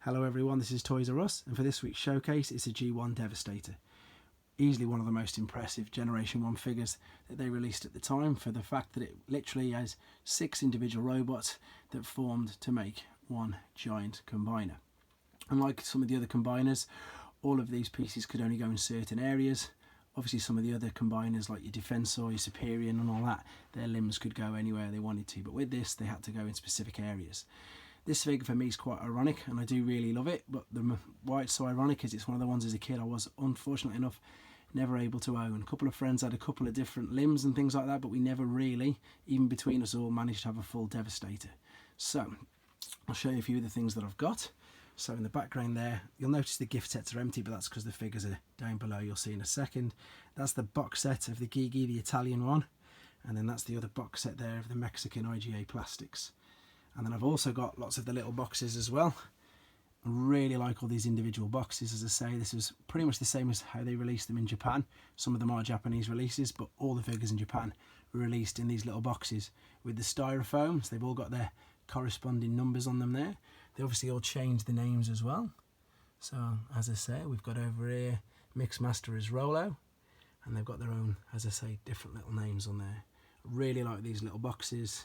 Hello everyone, this is Toys R Us, and for this week's showcase it's a G1 Devastator. Easily one of the most impressive Generation 1 figures that they released at the time, for the fact that it literally has 6 individual robots that formed to make one giant combiner. Unlike some of the other combiners, all of these pieces could only go in certain areas. Obviously some of the other combiners like your Defensor, your Superior and all that, their limbs could go anywhere they wanted to, but with this they had to go in specific areas. This figure for me is quite ironic, and I do really love it, but why it's so ironic is it's one of the ones as a kid I was, unfortunately enough, never able to own. A couple of friends had a couple of different limbs and things like that, but we never really, even between us all, managed to have a full Devastator. So I'll show you a few of the things that I've got. So in the background there, you'll notice the gift sets are empty, but that's because the figures are down below, you'll see in a second. That's the box set of the Gigi, the Italian one, and then that's the other box set there of the Mexican IGA plastics. And then I've also got lots of the little boxes as well. I really like all these individual boxes. As I say, this is pretty much the same as how they released them in Japan. Some of them are Japanese releases, but all the figures in Japan were released in these little boxes with the styrofoam. So they've all got their corresponding numbers on them there. They obviously all changed the names as well. So as I say, we've got over here Mixmaster is Rolo, and they've got their own, as I say, different little names on there. I really like these little boxes.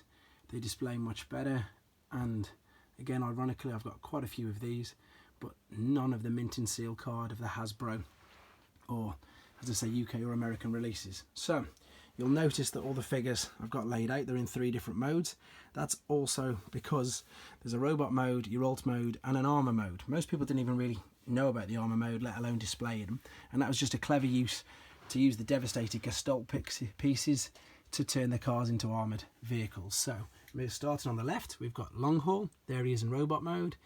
They display much better, and again, ironically, I've got quite a few of these, but none of the mint and seal card of the Hasbro or, as I say, UK or American releases. So you'll notice that all the figures I've got laid out, they're in 3 different modes. That's also because there's a robot mode, your alt mode, and an armour mode. Most people didn't even really know about the armour mode, let alone display them, and that was just a clever use to use the Devastator Gestalt pieces to turn the cars into armoured vehicles. So we're starting on the left. We've got long haul. There he is in robot mode,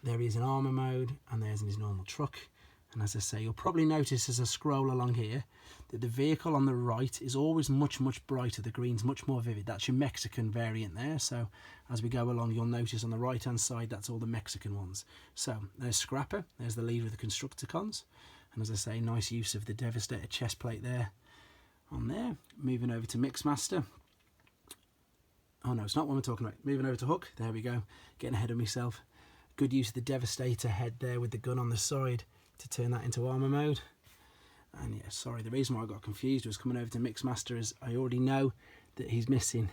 there he is in armour mode, and there's in his normal truck. And as I say, you'll probably notice as I scroll along here that the vehicle on the right is always much brighter. The green's much more vivid. That's your Mexican variant there. So as we go along, you'll notice on the right hand side that's all the Mexican ones. So there's Scrapper, there's the leader of the Constructicons, and as I say, nice use of the Devastator chest plate there on there. Moving over to Mixmaster. Oh no, it's not what we're talking about. Moving over to Hook. There we go. Getting ahead of myself. Good use of the Devastator head there with the gun on the side to turn that into armour mode. And yeah, sorry, the reason why I got confused was coming over to Mixmaster is I already know that he's missing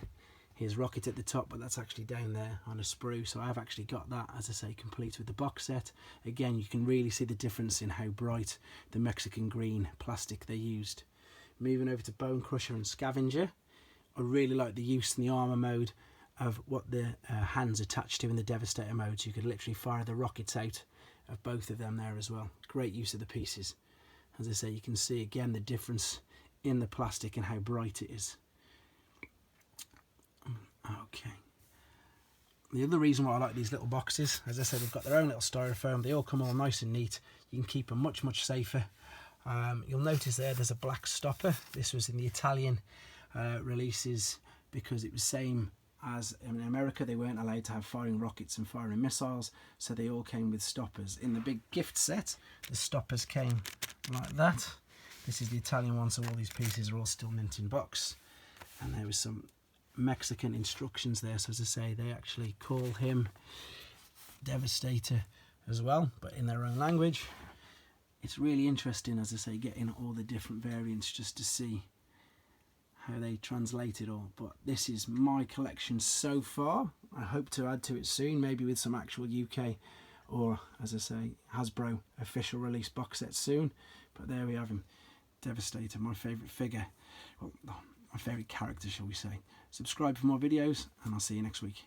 his rocket at the top, but that's actually down there on a sprue. So I've actually got that, as I say, complete with the box set. Again, you can really see the difference in how bright the Mexican green plastic they used. Moving over to Bone Crusher and Scavenger. I really like the use in the armour mode of what the hands attached to in the Devastator mode. So you could literally fire the rockets out of both of them there as well. Great use of the pieces. As I say, you can see again the difference in the plastic and how bright it is. Okay. The other reason why I like these little boxes, as I said, they've got their own little styrofoam. They all come all nice and neat. You can keep them much safer. You'll notice there's a black stopper. This was in the Italian releases because it was same as in America. They weren't allowed to have firing rockets and firing missiles, so they all came with stoppers. In the big gift set, the stoppers came like that. This is the Italian one, so all these pieces are all still mint in box. And there was some Mexican instructions there, so as I say, they actually call him Devastator as well, but in their own language. It's really interesting, as I say, getting all the different variants just to see how they translate it all. But this is my collection so far. I hope to add to it soon, maybe with some actual UK or, as I say, Hasbro official release box set soon. But there we have him, Devastator, my favourite figure, well, my favourite character, shall we say. Subscribe for more videos, and I'll see you next week.